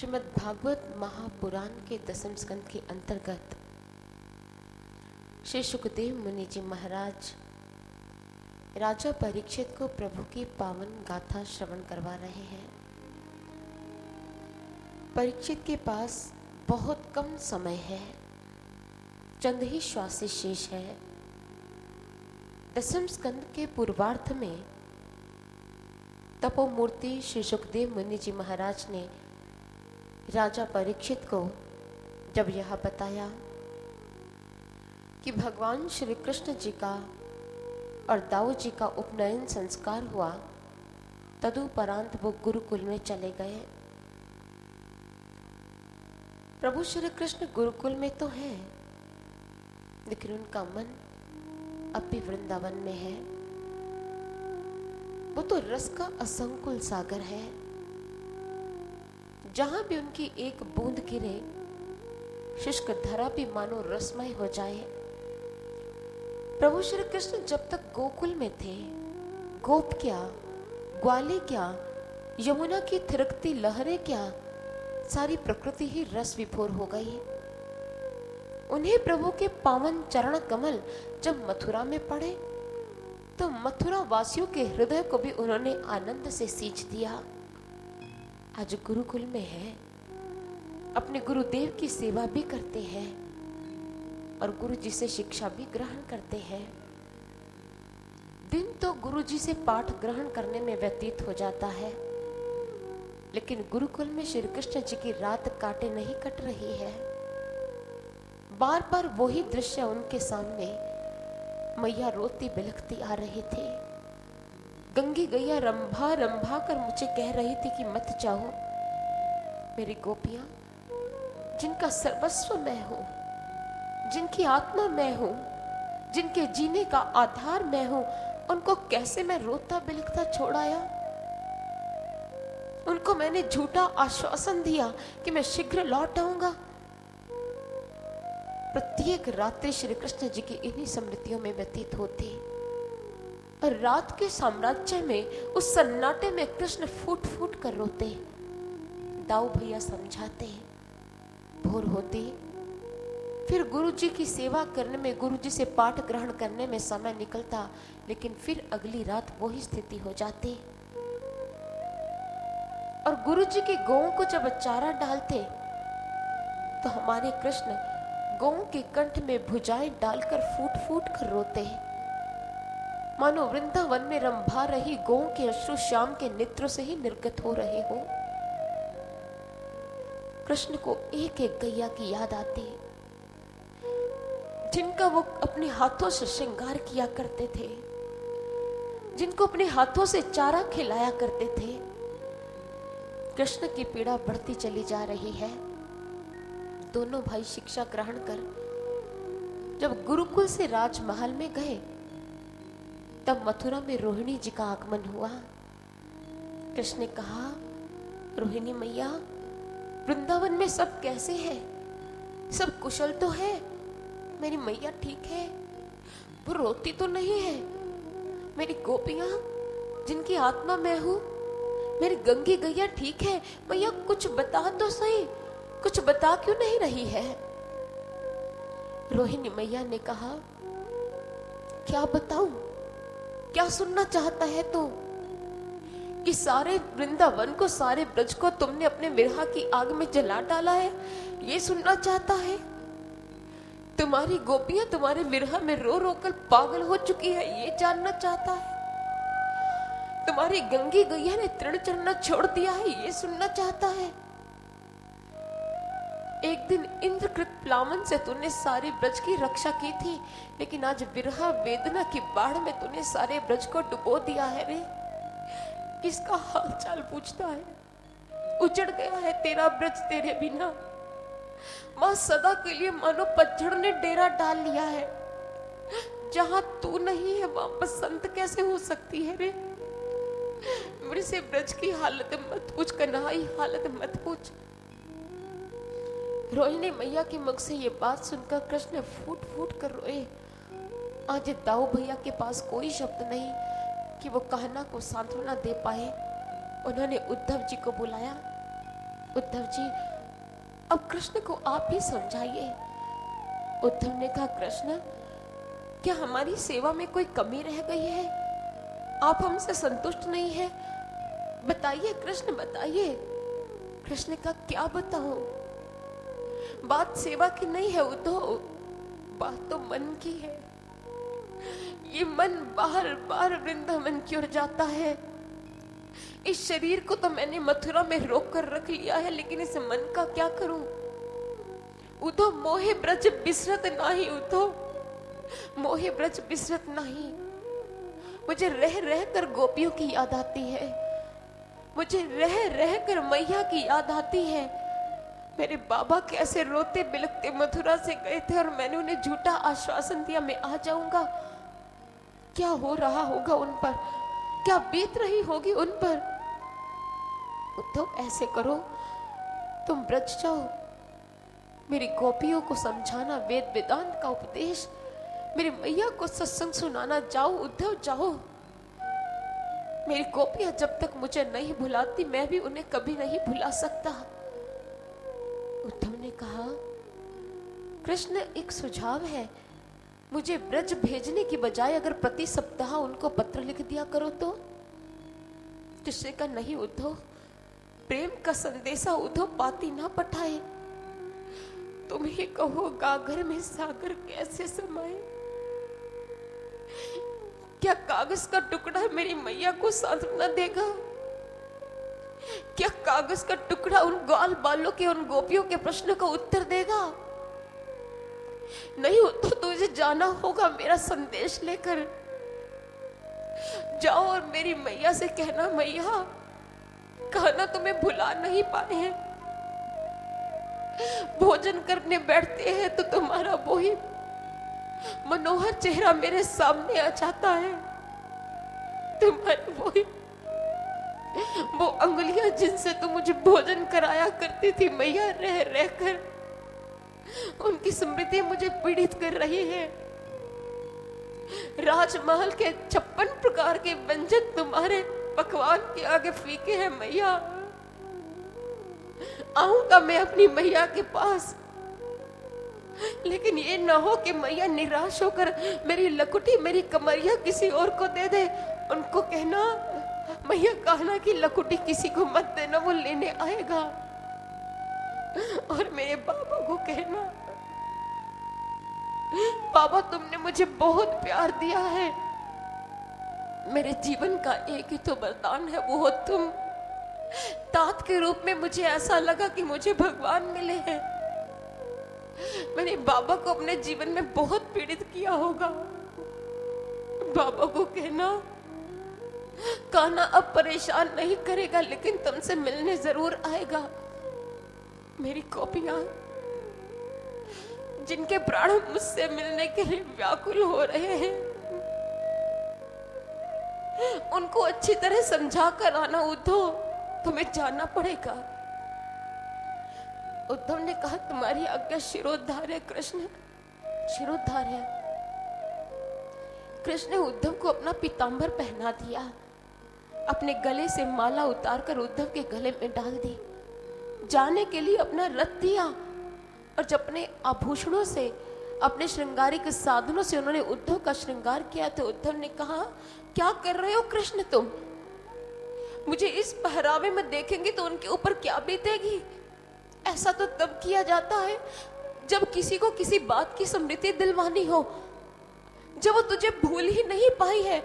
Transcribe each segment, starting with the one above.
श्रीमद् भागवत महापुराण के दसम स्कंद के अंतर्गत श्री सुखदेव मुनि जी महाराज राजा परीक्षित को प्रभु की पावन गाथा श्रवण करवा रहे हैं। परीक्षित के पास बहुत कम समय है, चंद ही श्वास शेष है। दसम स्कंद के पूर्वार्ध में तपोमूर्ति श्री सुखदेव मुनि जी महाराज ने राजा परीक्षित को जब यह बताया कि भगवान श्री कृष्ण जी का और दाऊ जी का उपनयन संस्कार हुआ, तदुपरांत वो गुरुकुल में चले गए। प्रभु श्री कृष्ण गुरुकुल में तो है, लेकिन उनका मन अब भी वृंदावन में है। वो तो रस का असंकुल सागर है, जहां भी उनकी एक बूंद गिरे शुष्क धरा भी मानो रसमय हो जाए। प्रभु श्री कृष्ण जब तक गोकुल में थे, गोप क्या, ग्वाले क्या, यमुना की थिरकती लहरें क्या, सारी प्रकृति ही रस विभोर हो गई। उन्हें प्रभु के पावन चरण कमल जब मथुरा में पड़े तो मथुरा वासियों के हृदय को भी उन्होंने आनंद से सींच दिया। आज गुरुकुल में है, अपने गुरुदेव की सेवा भी करते हैं और गुरु जी से शिक्षा भी ग्रहण करते हैं। दिन तो गुरु जी से पाठ ग्रहण करने में व्यतीत हो जाता है, लेकिन गुरुकुल में श्री कृष्ण जी की रात काटे नहीं कट रही है। बार बार वही दृश्य उनके सामने, मैया रोती बिलखती आ रही थी। गंगी गैया रंभा रंभा कर मुझे कह रही थी कि मत जाओ। मेरी गोपियां, जिनका सर्वस्व मैं हूं, जिनकी आत्मा मैं हूं, जिनके जीने का आधार मैं हूं, उनको कैसे मैं रोता बिलखता छोड़ आया। उनको मैंने झूठा आश्वासन दिया कि मैं शीघ्र लौट आऊंगा। प्रत्येक रात्रि श्री कृष्ण जी की इन्हीं स्मृतियों में व्यतीत होती और रात के साम्राज्य में, उस सन्नाटे में कृष्ण फूट फूट कर रोते। दाऊ भैया समझाते, भोर होती, फिर गुरु जी की सेवा करने में, गुरु जी से पाठ ग्रहण करने में समय निकलता, लेकिन फिर अगली रात वही स्थिति हो जाती। और गुरु जी की गौओं को जब चारा डालते तो हमारे कृष्ण गौओं के कंठ में भुजाएं डालकर फूट फूट कर रोते, मानो वृंदावन में रंभा रही गौओं के अश्रु श्याम के नेत्रों से ही निर्गत हो रहे हो। कृष्ण को एक एक गैया की याद आती, जिनका वो अपने हाथों से श्रृंगार किया करते थे, जिनको अपने हाथों से चारा खिलाया करते थे। कृष्ण की पीड़ा बढ़ती चली जा रही है। दोनों भाई शिक्षा ग्रहण कर जब गुरुकुल से राजमहल में गए, तब मथुरा में रोहिणी जी का आगमन हुआ। कृष्ण ने कहा, रोहिणी मैया, वृंदावन में सब कैसे है? सब कुशल तो है? मेरी मैया ठीक है? वो रोती तो नहीं है? मेरी गोपियां, जिनकी आत्मा मैं हूं, मेरी गंगी गैया ठीक है? मैया कुछ बता तो सही, कुछ बता क्यों नहीं रही है? रोहिणी मैया ने कहा, क्या बताऊं? क्या सुनना चाहता है तू? कि सारे वृंदावन को, सारे ब्रज को तुमने अपने विरह की आग में जला डाला है, ये सुनना चाहता है? तुम्हारी गोपियां तुम्हारे विरह में रो रो कर पागल हो चुकी है, ये जानना चाहता है? तुम्हारी गंगी गैया ने तृण चढ़ना छोड़ दिया है, ये सुनना चाहता है? एक दिन इंद्रकृत प्लावन से तूने सारे ब्रज की रक्षा की थी, लेकिन आज विरह वेदना की बाढ़ में तूने सारे ब्रज को डुबो दिया है रे। किसका हालचाल पूछता है? उजड़ गया है तेरा ब्रज तेरे बिना। मां सदा के लिए मानो पतझड़ ने डेरा डाल लिया है। जहां तू नहीं है वहां बसंत कैसे हो सकती है रे? मेरे से ब्रज की हालत मत पूछ, कन्हई हालत मत पूछ। रोहिणी मैया के मुख से ये बात सुनकर कृष्ण फूट फूट कर रोए। आज दाऊ भैया के पास कोई शब्द नहीं कि वो कहना को सांत्वना दे पाए। उन्होंने उद्धव जी को बुलाया उद्धव जी, अब कृष्ण को आप ही समझाइए। उद्धव ने कहा, कृष्ण, क्या हमारी सेवा में कोई कमी रह गई है? आप हमसे संतुष्ट नहीं है? बताइए कृष्ण, बताइए। कृष्ण का क्या बताऊं? बात सेवा की नहीं है उद्धव, बात तो मन की है। ये मन बार बार वृंदावन की ओर जाता है। इस शरीर को तो मैंने मथुरा में रोक कर रख लिया है, लेकिन इस मन का क्या करूं? उद्धव, मोहे ब्रज बिसरत नाही। उद्धव, मोहे ब्रज बिसरत नहीं। मुझे रह रह कर गोपियों की याद आती है, मुझे रह रह कर मैया की याद आती है। मेरे बाबा कैसे रोते बिलखते मथुरा से गए थे और मैंने उन्हें झूठा आश्वासन दिया, मैं आ जाऊंगा। क्या हो रहा होगा उन पर, क्या बीत रही होगी उन पर। उद्धव, ऐसे करो, तुम ब्रज जाओ, मेरी गोपियों को समझाना वेद वेदांत का उपदेश, मेरी मैया को सत्संग सुनाना। जाओ उद्धव, जाओ। मेरी गोपियां जब तक मुझे नहीं भुलाती, मैं भी उन्हें कभी नहीं भुला सकता। उद्धव ने कहा, कृष्ण, एक सुझाव है, मुझे ब्रज भेजने की बजाय अगर प्रति सप्ताह उनको पत्र लिख दिया करो तो? कृष्ण का, नहीं उद्धव, प्रेम का संदेशा उद्धव पाती ना पठाए। तुम ही कहो, गागर में सागर कैसे समाए? क्या कागज का टुकड़ा मेरी मैया को सांत्वना देगा? क्या कागज का टुकड़ा उन ग्वाल बालों के, उन गोपियों के प्रश्न का उत्तर देगा? नहीं, तो तुझे जाना होगा मेरा संदेश लेकर। जाओ और मेरी मैया से कहना, मैया, कहना तुम्हें भुला नहीं पाए हैं। भोजन करने बैठते हैं तो तुम्हारा वही मनोहर चेहरा मेरे सामने आ जाता है। तुम्हारी वो अंगुलियां जिनसे तुम मुझे भोजन कराया करती थी मैया, रह रह कर उनकी स्मृति मुझे पीड़ित कर रही है। राजमहल के 56 प्रकार के व्यंजन तुम्हारे पकवान के आगे फीके हैं मैया। आऊंगा मैं अपनी मैया के पास, लेकिन ये ना हो कि मैया निराश होकर मेरी लकुटी, मेरी कमरिया किसी और को दे दे। उनको कहना, मैया कहना कि लकुटी किसी को मत देना, वो लेने आएगा। और मेरे बाबा को कहना, बाबा, तुमने मुझे बहुत प्यार दिया है, मेरे जीवन का एक ही तो वरदान है, वो हो तुम। तात के रूप में मुझे ऐसा लगा कि मुझे भगवान मिले हैं। मैंने बाबा को अपने जीवन में बहुत पीड़ित किया होगा। बाबा को कहना, कान्हा अब परेशान नहीं करेगा, लेकिन तुमसे मिलने जरूर आएगा। मेरी गोपियां, जिनके प्राण मुझसे मिलने के लिए व्याकुल हो रहे हैं, उनको अच्छी तरह समझा कर आना। उद्धव, तुम्हें जाना पड़ेगा। उद्धव ने कहा, तुम्हारी आज्ञा शिरोद्धार है कृष्ण, शिरोद्धार है। कृष्ण ने उद्धव को अपना पीतांबर पहना दिया, अपने गले से माला उतारकर उद्धव के गले में डाल दी, जाने के लिए अपना रथ दिया, और जब अपने आभूषणों से, अपने श्रृंगारिक साधनों से उन्होंने उद्धव का श्रृंगार किया, तो उद्धव ने कहा, क्या कर रहे हो कृष्ण तुम? मुझे इस पहरावे में देखेंगे तो उनके ऊपर क्या बीतेगी? ऐसा तो तब किया जाता है जब किसी को किसी बात की स्मृति दिलवानी हो, जब वो तुझे भूल ही नहीं पाई है।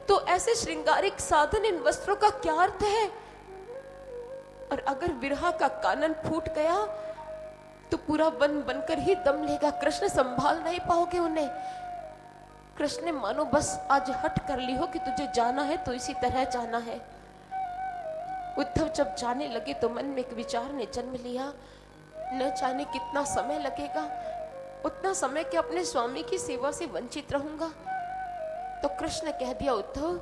तो ऐसे श्रृंगारिक साधन, इन वस्त्रों का क्या अर्थ है? और अगर विरह का कानन फूट गया तो पूरा वन बनकर ही दम लेगा। कृष्ण संभाल नहीं पाओगे उन्हें। कृष्ण ने मानो बस आज हट कर ली हो कि तुझे जाना है तो इसी तरह जाना है। उद्धव जब जाने लगे तो मन में एक विचार ने जन्म लिया, न जाने कितना समय लगेगा, उतना समय कि अपने स्वामी की सेवा से वंचित रहूंगा। तो कृष्ण ने कह दिया, उद्धव,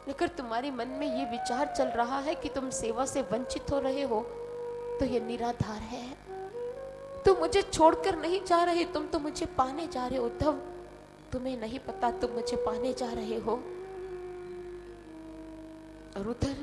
लेकिन तुम्हारे मन में ये विचार चल रहा है कि तुम सेवा से वंचित हो रहे हो, तो ये निराधार है। तुम मुझे छोड़कर नहीं जा रहे, तुम तो मुझे पाने जा रहे हो। उद्धव, तुम्हें नहीं पता तुम मुझे पाने जा रहे हो। और उधर